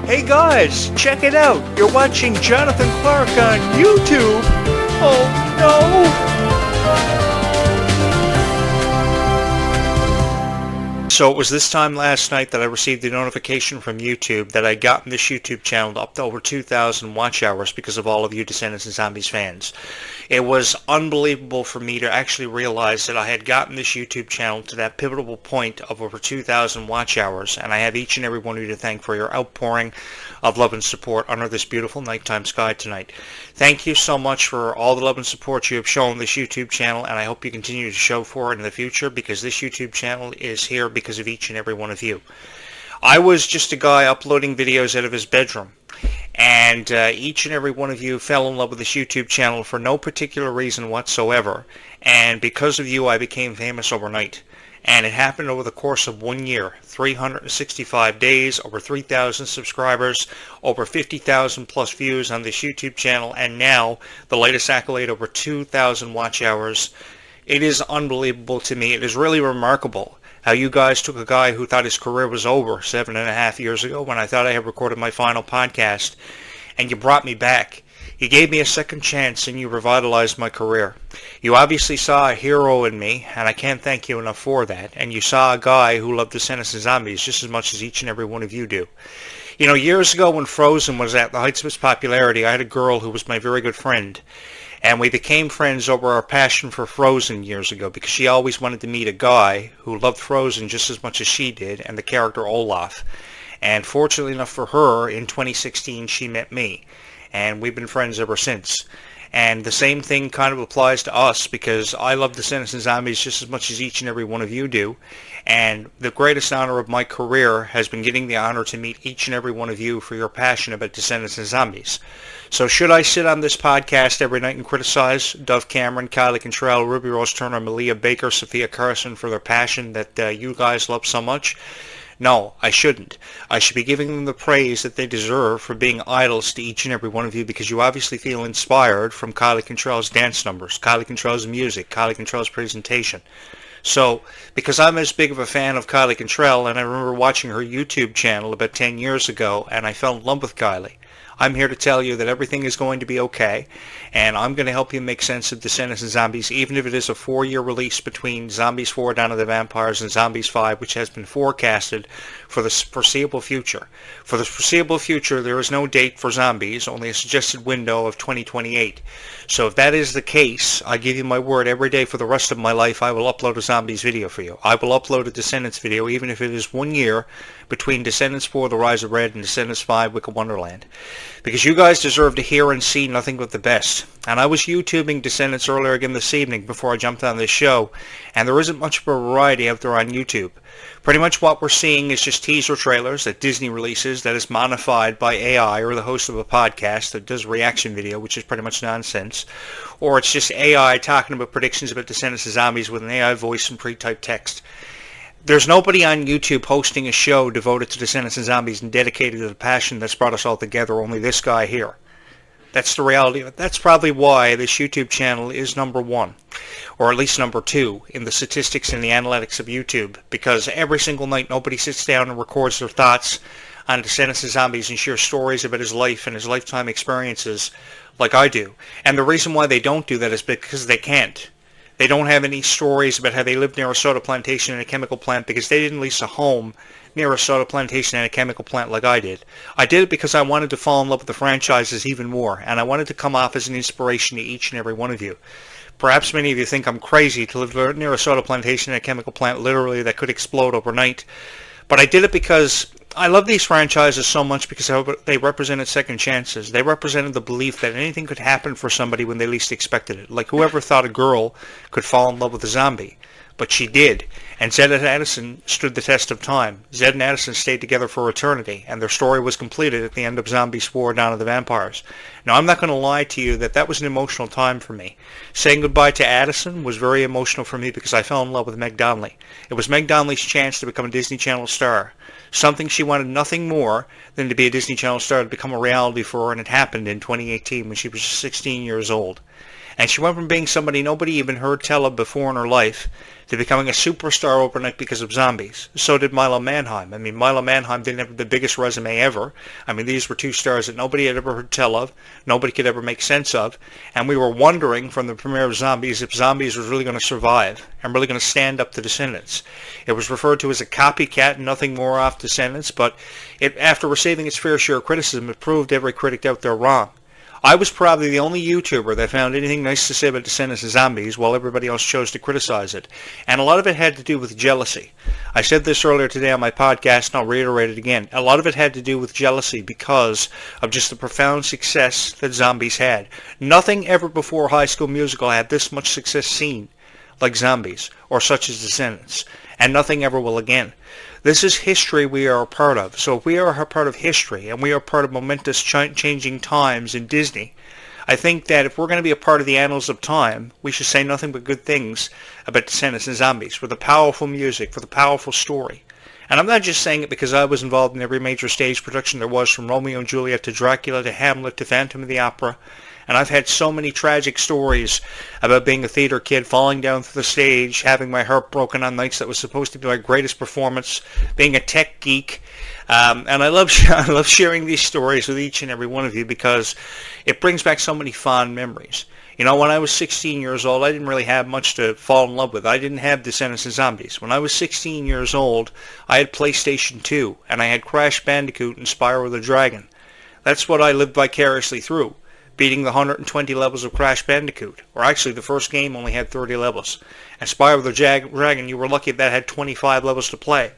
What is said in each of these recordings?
Hey guys, check it out. You're watching Jonathan Clarke on YouTube. Oh no! So it was this time last night that I received a notification from YouTube that I'd gotten this YouTube channel up to over 2,000 watch hours because of all of you Descendants and Zombies fans. It was unbelievable for me to actually realize that I had gotten this YouTube channel to that pivotal point of over 2,000 watch hours, and I have each and every one of you to thank for your outpouring of love and support under this beautiful nighttime sky tonight. Thank you so much for all the love and support you have shown this YouTube channel, and I hope you continue to show for it in the future, because this YouTube channel is here because of each and every one of you. I was just a guy uploading videos out of his bedroom, and each and every one of you fell in love with this YouTube channel for no particular reason whatsoever, and because of you I became famous overnight. And it happened over the course of 1 year, 365 days, over 3,000 subscribers, over 50,000 plus views on this YouTube channel, and now the latest accolade, over 2,000 watch hours. It is unbelievable to me. It is really remarkable how you guys took a guy who thought his career was over 7.5 years ago when I thought I had recorded my final podcast, and you brought me back. You gave me a second chance and you revitalized my career. You obviously saw a hero in me, and I can't thank you enough for that. And you saw a guy who loved Descendants and Zombies just as much as each and every one of you do. You know, years ago when Frozen was at the heights of its popularity, I had a girl who was my very good friend. And we became friends over our passion for Frozen years ago, because she always wanted to meet a guy who loved Frozen just as much as she did, and the character Olaf. And fortunately enough for her, in 2016 she met me. And we've been friends ever since. And the same thing kind of applies to us, because I love Descendants and Zombies just as much as each and every one of you do. And the greatest honor of my career has been getting the honor to meet each and every one of you for your passion about Descendants and Zombies. So should I sit on this podcast every night and criticize Dove Cameron, Kylie Cantrell, Ruby Rose Turner, Malia Baker, Sophia Carson for their passion that you guys love so much? No, I shouldn't. I should be giving them the praise that they deserve for being idols to each and every one of you, because you obviously feel inspired from Kylie Cantrell's dance numbers, Kylie Cantrell's music, Kylie Cantrell's presentation. So, because I'm as big of a fan of Kylie Cantrell, and I remember watching her YouTube channel about 10 years ago, and I fell in love with Kylie, I'm here to tell you that everything is going to be okay, and I'm going to help you make sense of Descendants and Zombies, even if it is a 4-year release between Zombies 4 Dawn of the Vampires and Zombies 5, which has been forecasted for the foreseeable future. For the foreseeable future, there is no date for Zombies, only a suggested window of 2028. So if that is the case, I give you my word, every day for the rest of my life I will upload a Zombies video for you. I will upload a Descendants video, even if it is 1 year between Descendants 4 The Rise of Red and Descendants 5 Wicked Wonderland. Because you guys deserve to hear and see nothing but the best. And I was YouTubing Descendants earlier again this evening before I jumped on this show, and there isn't much of a variety out there on YouTube. Pretty much what we're seeing is just teaser trailers that Disney releases that is modified by AI or the host of a podcast that does reaction video, which is pretty much nonsense. Or it's just AI talking about predictions about Descendants and Zombies with an AI voice and pre-typed text. There's nobody on YouTube hosting a show devoted to Descendants and Zombies and dedicated to the passion that's brought us all together, only this guy here. That's the reality of it. That's probably why this YouTube channel is number 1, or at least number 2, in the statistics and the analytics of YouTube, because every single night nobody sits down and records their thoughts on Descendants and Zombies and shares stories about his life and his lifetime experiences like I do. And the reason why they don't do that is because they can't. They don't have any stories about how they lived near a soda plantation and a chemical plant, because they didn't lease a home near a soda plantation and a chemical plant like I did. I did it because I wanted to fall in love with the franchises even more, and I wanted to come off as an inspiration to each and every one of you. Perhaps many of you think I'm crazy to live near a soda plantation and a chemical plant literally that could explode overnight, but I did it because I love these franchises so much, because they represented second chances. They represented the belief that anything could happen for somebody when they least expected it. Like whoever thought a girl could fall in love with a zombie. But she did. And Zed and Addison stood the test of time. Zed and Addison stayed together for eternity, and their story was completed at the end of Zombies 4 Dawn of the Vampires. Now, I'm not going to lie to you that was an emotional time for me. Saying goodbye to Addison was very emotional for me, because I fell in love with Meg Donnelly. It was Meg Donnelly's chance to become a Disney Channel star. Something she wanted nothing more than to be a Disney Channel star, to become a reality for her, and it happened in 2018 when she was just 16 years old. And she went from being somebody nobody even heard tell of before in her life to becoming a superstar overnight because of zombies. So did Milo Manheim. I mean, Milo Manheim didn't have the biggest resume ever. I mean, these were two stars that nobody had ever heard tell of, nobody could ever make sense of, and we were wondering from the premiere of Zombies if Zombies was really going to survive and really going to stand up to Descendants. It was referred to as a copycat and nothing more off Descendants, but after receiving its fair share of criticism, it proved every critic out there wrong. I was probably the only YouTuber that found anything nice to say about Descendants and Zombies while everybody else chose to criticize it. And a lot of it had to do with jealousy. I said this earlier today on my podcast and I'll reiterate it again. A lot of it had to do with jealousy because of just the profound success that Zombies had. Nothing ever before High School Musical had this much success seen like Zombies or such as Descendants. And nothing ever will again. This is history we are a part of. So if we are a part of history and we are part of momentous changing times in Disney, I think that if we're going to be a part of the annals of time, we should say nothing but good things about Descendants and Zombies for the powerful music, for the powerful story. And I'm not just saying it because I was involved in every major stage production there was, from Romeo and Juliet to Dracula to Hamlet to Phantom of the Opera. And I've had so many tragic stories about being a theater kid, falling down through the stage, having my heart broken on nights that was supposed to be my greatest performance, being a tech geek. And I love sharing these stories with each and every one of you because it brings back so many fond memories. You know, when I was 16 years old, I didn't really have much to fall in love with. I didn't have Descendants and Zombies. When I was 16 years old, I had PlayStation 2, and I had Crash Bandicoot and Spyro the Dragon. That's what I lived vicariously through, beating the 120 levels of Crash Bandicoot. Or actually, the first game only had 30 levels. And Spyro the Dragon, you were lucky if that had 25 levels to play.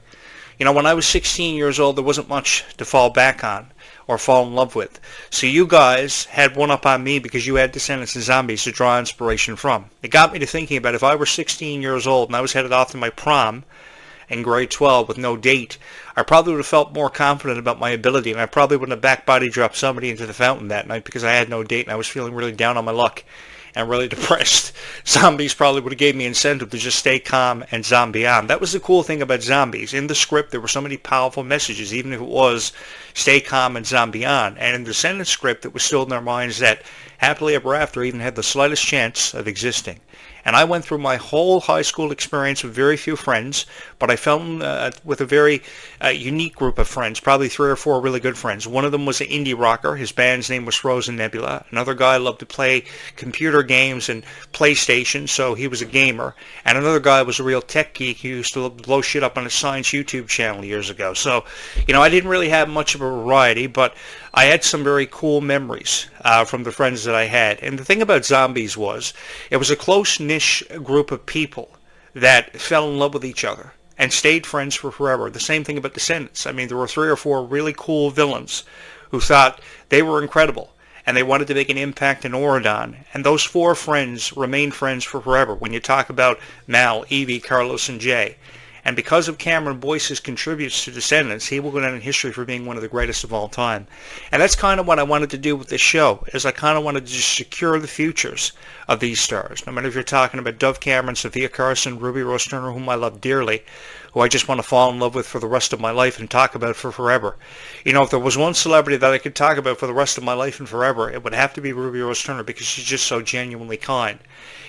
You know, when I was 16 years old, there wasn't much to fall back on or fall in love with. So you guys had one up on me because you had Descendants and Zombies to draw inspiration from. It got me to thinking about if I were 16 years old and I was headed off to my prom in grade 12 with no date, I probably would have felt more confident about my ability, and I probably wouldn't have back body dropped somebody into the fountain that night because I had no date and I was feeling really down on my luck and really depressed. Zombies probably would have gave me incentive to just stay calm and zombie on. That was the cool thing about Zombies. In the script, there were so many powerful messages, even if it was stay calm and zombie on. And in the Descendants script, it was still in their minds that happily ever after even had the slightest chance of existing. And I went through my whole high school experience with very few friends, but I fell with a very unique group of friends, probably 3 or 4 really good friends. One of them was an indie rocker. His band's name was Frozen Nebula. Another guy loved to play computer games and PlayStation, so he was a gamer. And another guy was a real tech geek. He used to blow shit up on his science YouTube channel years ago. So, you know, I didn't really have much of a variety, but I had some very cool memories from the friends that I had. And the thing about Zombies was it was a close niche group of people that fell in love with each other and stayed friends for forever. The same thing about Descendants. I mean, there were 3 or 4 really cool villains who thought they were incredible and they wanted to make an impact in Oregon. And those 4 friends remained friends for forever. When you talk about Mal, Evie, Carlos, and Jay. And because of Cameron Boyce's contributes to Descendants, he will go down in history for being one of the greatest of all time. And that's kind of what I wanted to do with this show, is I kind of wanted to just secure the futures of these stars. No matter if you're talking about Dove Cameron, Sophia Carson, Ruby Rose Turner, whom I love dearly, who I just want to fall in love with for the rest of my life and talk about for forever. You know, if there was one celebrity that I could talk about for the rest of my life and forever, it would have to be Ruby Rose Turner because she's just so genuinely kind.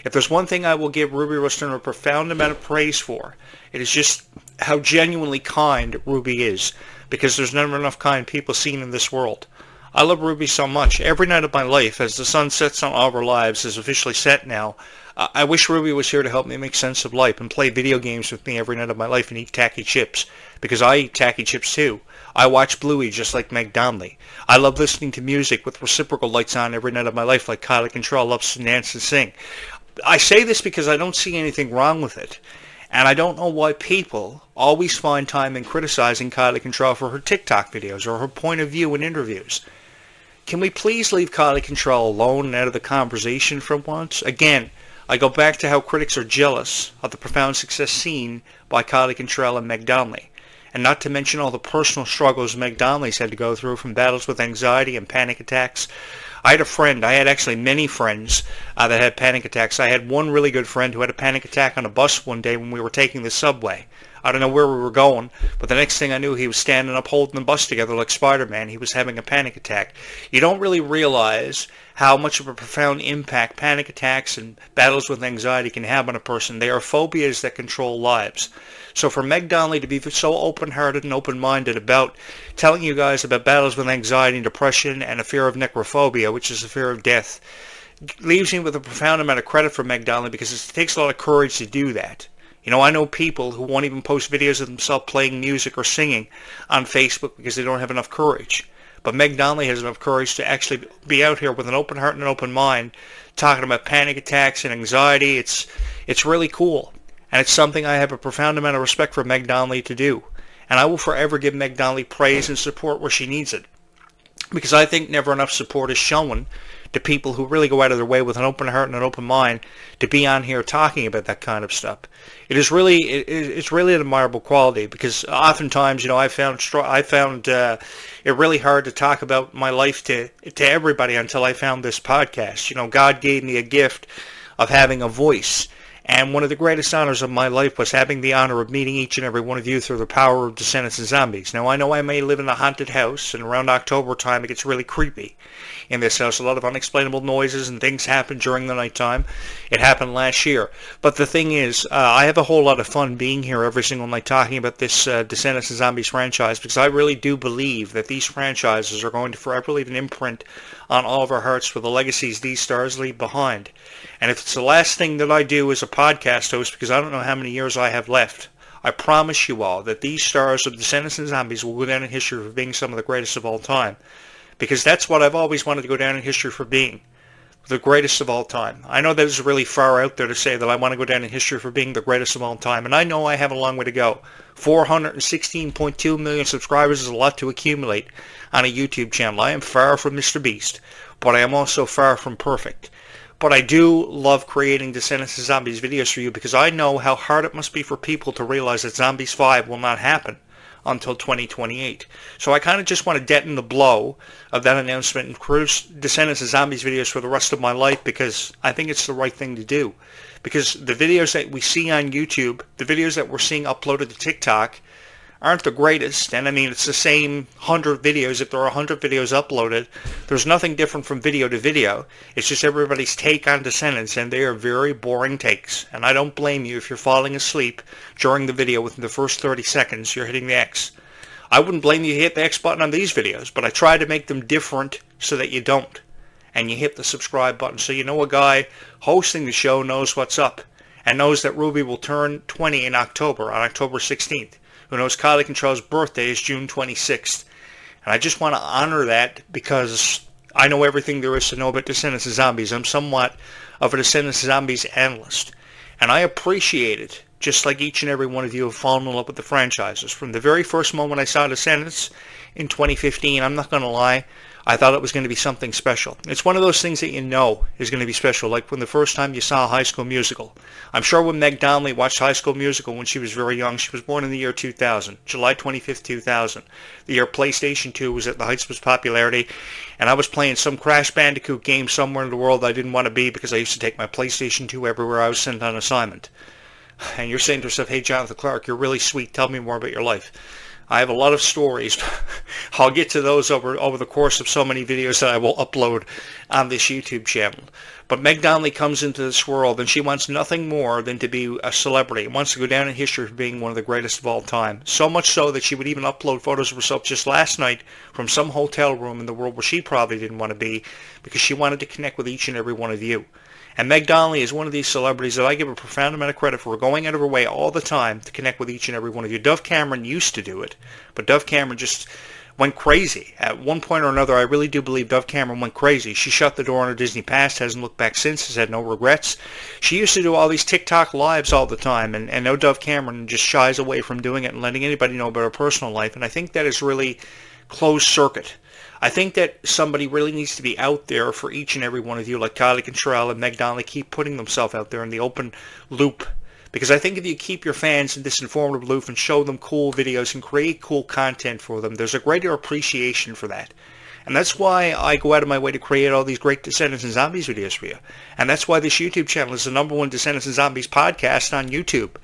If there's one thing I will give Ruby Rose Turner a profound amount of praise for, it is just how genuinely kind Ruby is, because there's never enough kind people seen in this world. I love Ruby so much. Every night of my life, as the sun sets on all of our lives, is officially set now, I wish Ruby was here to help me make sense of life and play video games with me every night of my life and eat tacky chips, because I eat tacky chips too. I watch Bluey just like Meg Donnelly. I love listening to music with reciprocal lights on every night of my life like Kylie Control loves to dance and sing. I say this because I don't see anything wrong with it. And I don't know why people always find time in criticizing Kylie Control for her TikTok videos or her point of view in interviews. Can we please leave Kylie Control alone and out of the conversation for once? Again, I go back to how critics are jealous of the profound success seen by Kylie Control and Meg Donnelly. And not to mention all the personal struggles Meg Donnelly's had to go through, from battles with anxiety and panic attacks. I had actually many friends that had panic attacks. I had one really good friend who had a panic attack on a bus one day when we were taking the subway. I don't know where we were going, but the next thing I knew, he was standing up holding the bus together like Spider-Man. He was having a panic attack. You don't really realize how much of a profound impact panic attacks and battles with anxiety can have on a person. They are phobias that control lives. So for Meg Donnelly to be so open-hearted and open-minded about telling you guys about battles with anxiety and depression and a fear of necrophobia, which is a fear of death, leaves me with a profound amount of credit for Meg Donnelly, because it takes a lot of courage to do that. You know, I know people who won't even post videos of themselves playing music or singing on Facebook because they don't have enough courage. But Meg Donnelly has enough courage to actually be out here with an open heart and an open mind talking about panic attacks and anxiety. It's really cool. And it's something I have a profound amount of respect for Meg Donnelly to do. And I will forever give Meg Donnelly praise and support where she needs it. Because I think never enough support is shown to people who really go out of their way with an open heart and an open mind to be on here talking about that kind of stuff. It's really an admirable quality, because oftentimes, you know, I found it really hard to talk about my life to everybody until I found this podcast. You know, God gave me a gift of having a voice. And one of the greatest honors of my life was having the honor of meeting each and every one of you through the power of Descendants and Zombies. Now, I know I may live in a haunted house, and around October time it gets really creepy in this house. A lot of unexplainable noises and things happen during the nighttime. It happened last year. But the thing is, I have a whole lot of fun being here every single night talking about this Descendants and Zombies franchise, because I really do believe that these franchises are going to forever leave an imprint on all of our hearts for the legacies these stars leave behind. And if it's the last thing that I do as a podcast host, because I don't know how many years I have left, I promise you all that these stars of Descendants and Zombies will go down in history for being some of the greatest of all time. Because that's what I've always wanted to go down in history for being. The greatest of all time. I know that is really far out there to say that I want to go down in history for being the greatest of all time. And I know I have a long way to go. 416.2 million subscribers is a lot to accumulate on a YouTube channel. I am far from Mr. Beast. But I am also far from perfect. But I do love creating Descendants and Zombies videos for you, because I know how hard it must be for people to realize that Zombies 5 will not happen until 2028. So I kind of just want to deaden the blow of that announcement and produce Descendants and Zombies videos for the rest of my life, because I think it's the right thing to do. Because the videos that we see on YouTube, the videos that we're seeing uploaded to TikTok, aren't the greatest. And I mean, it's the same 100 videos. If there are 100 videos uploaded, there's nothing different from video to video. It's just everybody's take on Descendants, and they are very boring takes. And I don't blame you if you're falling asleep during the video within the first 30 seconds you're hitting the X. I wouldn't blame you to hit the X button on these videos, but I try to make them different so that you don't. And you hit the subscribe button so you know a guy hosting the show knows what's up, and knows that Ruby will turn 20 in October, on October 16th. Who knows Kylie Control's birthday is June 26th. And I just want to honor that, because I know everything there is to know about Descendants and Zombies. I'm somewhat of a Descendants and Zombies analyst. And I appreciate it, just like each and every one of you have fallen in love with the franchises. From the very first moment I saw Descendants in 2015, I'm not going to lie, I thought it was going to be something special. It's one of those things that you know is going to be special, like when the first time you saw High School Musical. I'm sure when Meg Donnelly watched High School Musical when she was very young, she was born in the year 2000, July 25th, 2000. The year PlayStation 2 was at the heights of its popularity, and I was playing some Crash Bandicoot game somewhere in the world I didn't want to be, because I used to take my PlayStation 2 everywhere I was sent on assignment. And you're saying to yourself, hey, Jonathan Clarke, you're really sweet. Tell me more about your life. I have a lot of stories. I'll get to those over the course of so many videos that I will upload on this YouTube channel. But Meg Donnelly comes into this world, and she wants nothing more than to be a celebrity. Wants to go down in history for being one of the greatest of all time. So much so that she would even upload photos of herself just last night from some hotel room in the world where she probably didn't want to be, because she wanted to connect with each and every one of you. And Meg Donnelly is one of these celebrities that I give a profound amount of credit for going out of her way all the time to connect with each and every one of you. Dove Cameron used to do it, but Dove Cameron just went crazy. At one point or another, I really do believe Dove Cameron went crazy. She shut the door on her Disney past, hasn't looked back since, has had no regrets. She used to do all these TikTok lives all the time, and now Dove Cameron just shies away from doing it and letting anybody know about her personal life, and I think that is really closed circuit. I think that somebody really needs to be out there for each and every one of you, like Kylie Control and Meg Donnelly keep putting themselves out there in the open loop. Because I think if you keep your fans in this informative loop and show them cool videos and create cool content for them, there's a greater appreciation for that. And that's why I go out of my way to create all these great Descendants and Zombies videos for you. And that's why this YouTube channel is the #1 Descendants and Zombies podcast on YouTube.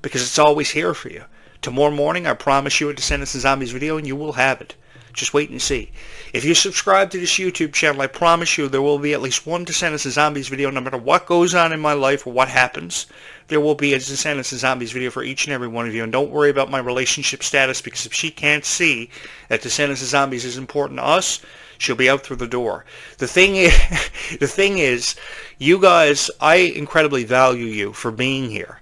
Because it's always here for you. Tomorrow morning, I promise you a Descendants and Zombies video, and you will have it. Just wait and see. If you subscribe to this YouTube channel, I promise you there will be at least one Descendants and Zombies video, no matter what goes on in my life or what happens. There will be a Descendants and Zombies video for each and every one of you. And don't worry about my relationship status, because if she can't see that Descendants and Zombies is important to us, she'll be out through the door. The thing is, you guys, I incredibly value you for being here.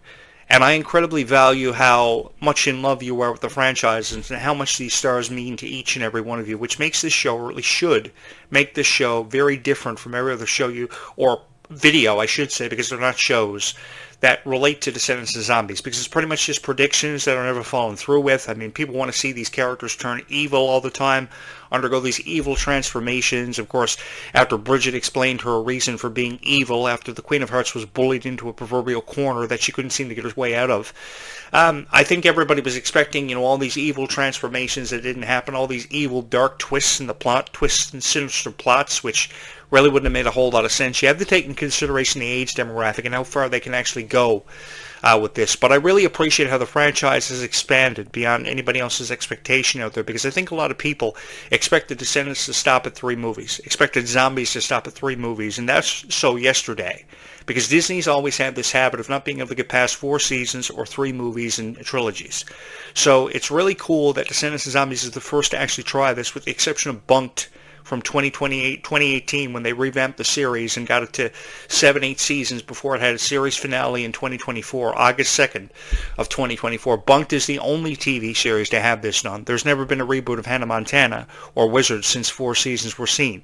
And I incredibly value how much in love you are with the franchise and how much these stars mean to each and every one of you, which makes this show, or at least should make this show, very different from every other show or video, I should say, because they're not shows that relate to Descendants of Zombies, because it's pretty much just predictions that are never followed through with. I mean, people want to see these characters turn evil all the time, undergo these evil transformations. Of course, after Bridget explained her reason for being evil, after the Queen of Hearts was bullied into a proverbial corner that she couldn't seem to get her way out of, I think everybody was expecting, all these evil transformations that didn't happen, all these evil dark twists in the plot, twists and sinister plots, which really wouldn't have made a whole lot of sense. You have to take into consideration the age demographic and how far they can actually go with this. But I really appreciate how the franchise has expanded beyond anybody else's expectation out there, because I think a lot of people expected Descendants to stop at 3 movies, expected Zombies to stop at 3 movies, and that's so yesterday. Because Disney's always had this habit of not being able to get past 4 seasons or 3 movies and trilogies. So it's really cool that Descendants of Zombies is the first to actually try this, with the exception of Bunked from 2018, when they revamped the series and got it to 7-8 seasons before it had a series finale in 2024, August 2nd of 2024. Bunked is the only TV series to have this done. There's never been a reboot of Hannah Montana or Wizards since 4 seasons were seen.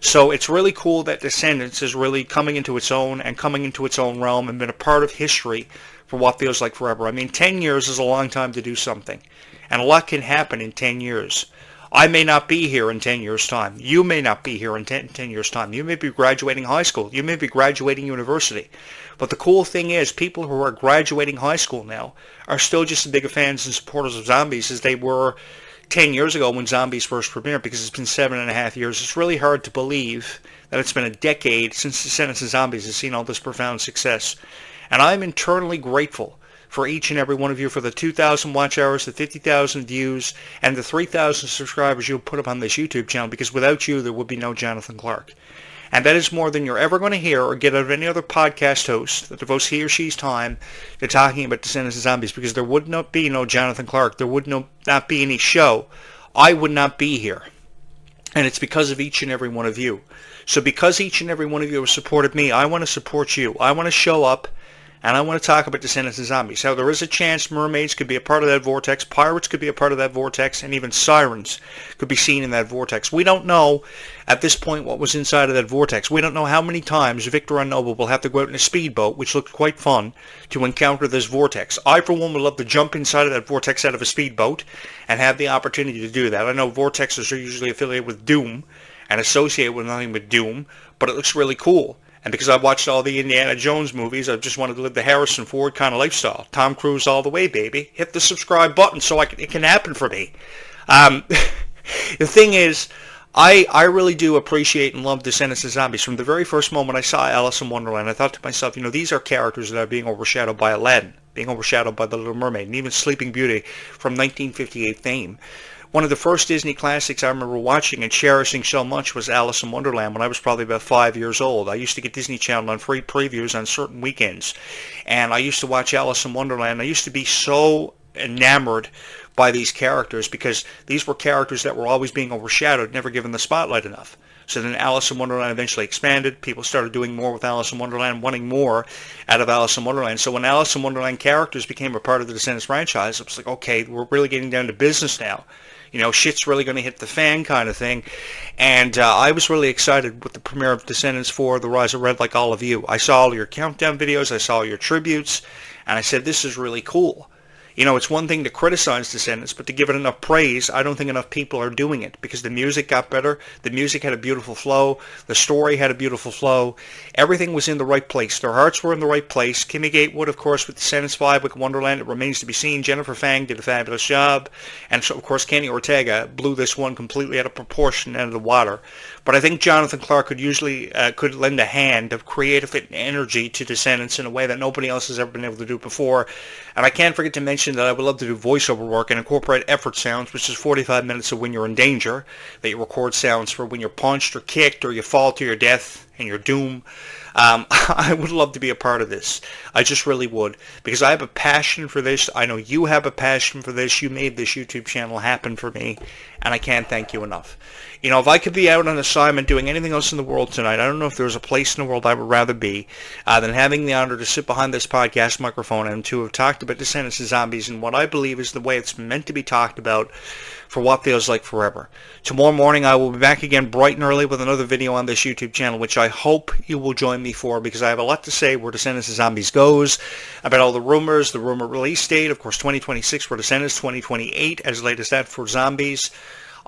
So it's really cool that Descendants is really coming into its own and coming into its own realm and been a part of history for what feels like forever. I mean, 10 years is a long time to do something, and a lot can happen in 10 years. I may not be here in 10 years' time. You may not be here in 10 years' time. You may be graduating high school. You may be graduating university. But the cool thing is, people who are graduating high school now are still just as big of fans and supporters of Zombies as they were 10 years ago when Zombies first premiered, because it's been 7.5 years. It's really hard to believe that it's been a decade since Descendants of Zombies has seen all this profound success. And I'm eternally grateful for each and every one of you, for the 2,000 watch hours, the 50,000 views, and the 3,000 subscribers you'll put up on this YouTube channel, because without you, there would be no Jonathan Clarke. And that is more than you're ever going to hear or get out of any other podcast host that devotes he or she's time to talking about Descendants of Zombies, because there would not be no Jonathan Clarke. There would not be any show. I would not be here. And it's because of each and every one of you. So because each and every one of you have supported me, I want to support you. I want to show up, and I want to talk about Descendants of Zombies. How there is a chance mermaids could be a part of that vortex, pirates could be a part of that vortex, and even sirens could be seen in that vortex. We don't know at this point what was inside of that vortex. We don't know how many times Victor and Noble will have to go out in a speedboat, which looked quite fun, to encounter this vortex. I, for one, would love to jump inside of that vortex out of a speedboat and have the opportunity to do that. I know vortexes are usually affiliated with Doom and associated with nothing but Doom, but it looks really cool. And because I've watched all the Indiana Jones movies, I've just wanted to live the Harrison Ford kind of lifestyle. Tom Cruise all the way, baby. Hit the subscribe button so it can happen for me. The thing is, I really do appreciate and love Descendants of Zombies. From the very first moment I saw Alice in Wonderland, I thought to myself, these are characters that are being overshadowed by Aladdin, being overshadowed by The Little Mermaid, and even Sleeping Beauty from 1958 fame. One of the first Disney classics I remember watching and cherishing so much was Alice in Wonderland when I was probably about 5 years old. I used to get Disney Channel on free previews on certain weekends, and I used to watch Alice in Wonderland. I used to be so enamored by these characters because these were characters that were always being overshadowed, never given the spotlight enough. So then Alice in Wonderland eventually expanded. People started doing more with Alice in Wonderland, wanting more out of Alice in Wonderland. So when Alice in Wonderland characters became a part of the Descendants franchise, it was like, okay, we're really getting down to business now. Shit's really going to hit the fan kind of thing. And I was really excited with the premiere of Descendants 4, The Rise of Red, like all of you. I saw all your countdown videos. I saw your tributes. And I said, this is really cool. It's one thing to criticize Descendants, but to give it enough praise, I don't think enough people are doing it, because the music got better, the music had a beautiful flow, the story had a beautiful flow, everything was in the right place, their hearts were in the right place. Kimmy Gatewood, of course, with Descendants 5, with Wonderland, it remains to be seen. Jennifer Fang did a fabulous job, and so, of course, Kenny Ortega blew this one completely out of proportion, out of the water. But I think Jonathan Clarke could lend a hand of creative energy to Descendants in a way that nobody else has ever been able to do before. And I can't forget to mention mentioned that I would love to do voiceover work and incorporate effort sounds, which is 45 minutes of when you're in danger, that you record sounds for when you're punched or kicked or you fall to your death and your doom. I would love to be a part of this. I just really would, because I have a passion for this. I know you have a passion for this. You made this YouTube channel happen for me, and I can't thank you enough. You know, if I could be out on assignment doing anything else in the world tonight, I don't know if there's a place in the world I would rather be than having the honor to sit behind this podcast microphone and to have talked about Descendants of Zombies and what I believe is the way it's meant to be talked about for what feels like forever. Tomorrow morning I will be back again bright and early with another video on this YouTube channel, which I hope you will join me for, because I have a lot to say where Descendants of Zombies goes, about all the rumors, the rumor release date, of course 2026 for Descendants, 2028 as late as that for Zombies.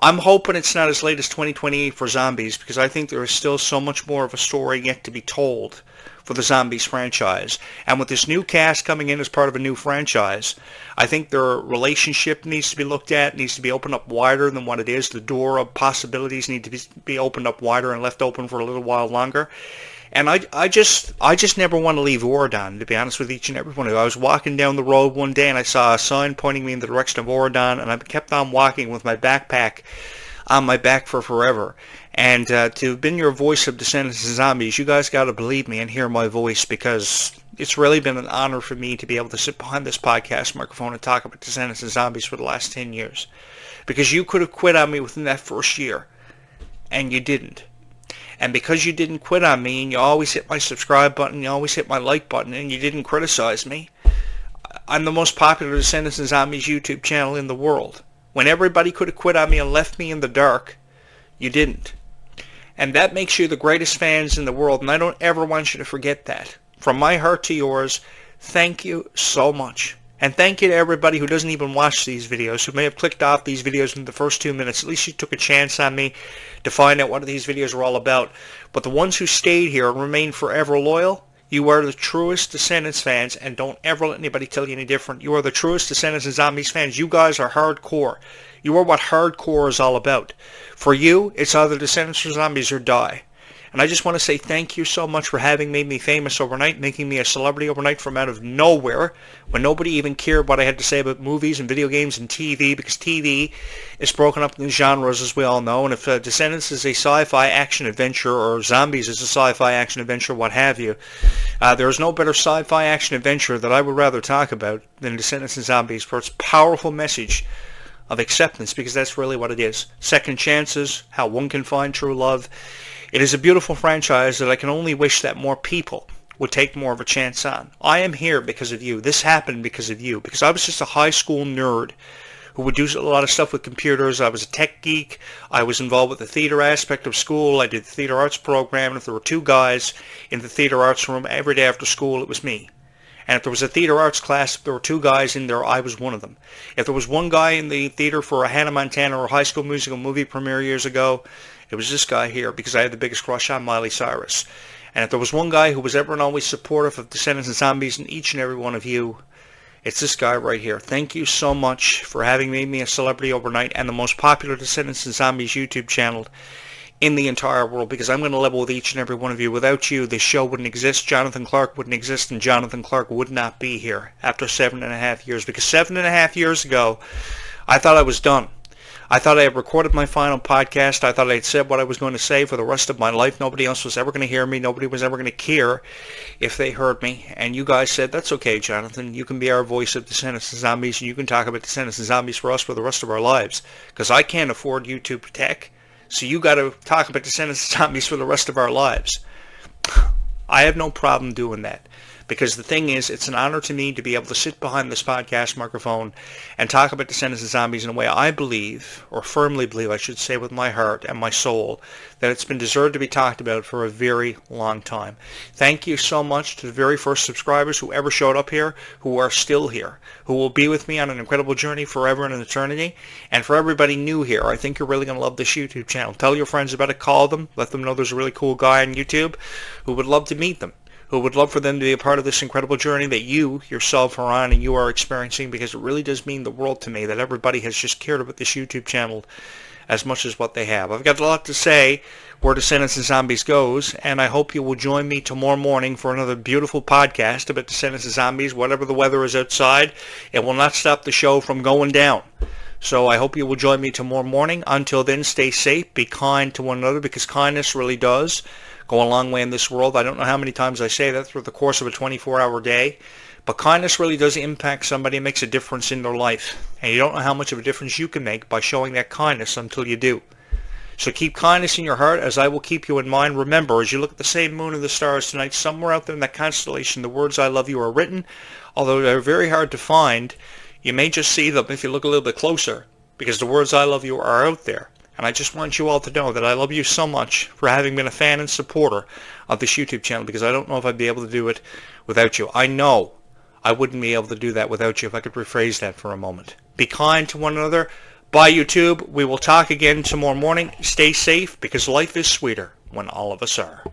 I'm hoping it's not as late as 2028 for Zombies, because I think there is still so much more of a story yet to be told for the Zombies franchise. And with this new cast coming in as part of a new franchise, I think their relationship needs to be looked at, needs to be opened up wider than what it is. The door of possibilities need to be opened up wider and left open for a little while longer. And I just never want to leave Oregon, to be honest with each and every one of you. I was walking down the road one day and I saw a sign pointing me in the direction of Oregon, and I kept on walking with my backpack on my back for forever. And to have been your voice of Descendants of Zombies, you guys got to believe me and hear my voice, because it's really been an honor for me to be able to sit behind this podcast microphone and talk about Descendants of Zombies for the last 10 years. Because you could have quit on me within that first year, and you didn't. And because you didn't quit on me, and you always hit my subscribe button, you always hit my like button, and you didn't criticize me, I'm the most popular Descendants of Zombies YouTube channel in the world. When everybody could have quit on me and left me in the dark, you didn't. And that makes you the greatest fans in the world, and I don't ever want you to forget that. From my heart to yours, thank you so much. And thank you to everybody who doesn't even watch these videos, who may have clicked off these videos in the first 2 minutes. At least you took a chance on me to find out what these videos are all about. But the ones who stayed here and remain forever loyal, you are the truest Descendants fans, and don't ever let anybody tell you any different. You are the truest Descendants and Zombies fans. You guys are hardcore. You are what hardcore is all about. For you, it's either Descendants or Zombies or die. And I just want to say thank you so much for having made me famous overnight, making me a celebrity overnight from out of nowhere, when nobody even cared what I had to say about movies and video games and TV, because TV is broken up into genres, as we all know. And if Descendants is a sci-fi action-adventure, or Zombies is a sci-fi action-adventure, what have you, there is no better sci-fi action-adventure that I would rather talk about than Descendants and Zombies, for its powerful message of acceptance, because that's really what it is. Second chances, how one can find true love. It is a beautiful franchise that I can only wish that more people would take more of a chance on. I am here because of you. This happened because of you. Because I was just a high school nerd who would do a lot of stuff with computers. I was a tech geek. I was involved with the theater aspect of school. I did the theater arts program. And if there were two guys in the theater arts room every day after school, it was me. And if there was a theater arts class, if there were two guys in there, I was one of them. If there was one guy in the theater for a Hannah Montana or High School Musical movie premiere years ago, it was this guy here, because I had the biggest crush on Miley Cyrus. And if there was one guy who was ever and always supportive of Descendants and Zombies and each and every one of you, it's this guy right here. Thank you so much for having made me a celebrity overnight and the most popular Descendants and Zombies YouTube channel in the entire world, because I'm going to level with each and every one of you. Without you, this show wouldn't exist, Jonathan Clarke wouldn't exist, and Jonathan Clarke would not be here after 7.5 years. Because 7.5 years ago, I thought I was done. I thought I had recorded my final podcast. I thought I had said what I was going to say for the rest of my life. Nobody else was ever going to hear me. Nobody was ever going to care if they heard me. And you guys said, that's okay, Jonathan. You can be our voice of Descendants and Zombies, and you can talk about Descendants and Zombies for us for the rest of our lives. Because I can't afford YouTube tech. So you got to talk about Descendants and Zombies for the rest of our lives. I have no problem doing that. Because the thing is, it's an honor to me to be able to sit behind this podcast microphone and talk about Descendants and Zombies in a way I believe, or firmly believe, I should say, with my heart and my soul, that it's been deserved to be talked about for a very long time. Thank you so much to the very first subscribers who ever showed up here, who are still here, who will be with me on an incredible journey forever and in eternity. And for everybody new here, I think you're really going to love this YouTube channel. Tell your friends about it, call them, let them know there's a really cool guy on YouTube who would love to meet them, who would love for them to be a part of this incredible journey that you yourself are on and you are experiencing, because it really does mean the world to me that everybody has just cared about this YouTube channel as much as what they have. I've got a lot to say where Descendants and Zombies goes, and I hope you will join me tomorrow morning for another beautiful podcast about Descendants and Zombies. Whatever the weather is outside, it will not stop the show from going down. So I hope you will join me tomorrow morning. Until then, stay safe, be kind to one another, because kindness really does go a long way in this world. I don't know how many times I say that through the course of a 24-hour day, but kindness really does impact somebody and makes a difference in their life. And you don't know how much of a difference you can make by showing that kindness until you do. So keep kindness in your heart, as I will keep you in mind. Remember, as you look at the same moon and the stars tonight, somewhere out there in that constellation, the words I love you are written. Although they're very hard to find, you may just see them if you look a little bit closer, because the words I love you are out there. And I just want you all to know that I love you so much for having been a fan and supporter of this YouTube channel, because I don't know if I'd be able to do it without you. I know I wouldn't be able to do that without you, if I could rephrase that for a moment. Be kind to one another. Bye, YouTube. We will talk again tomorrow morning. Stay safe, because life is sweeter when all of us are.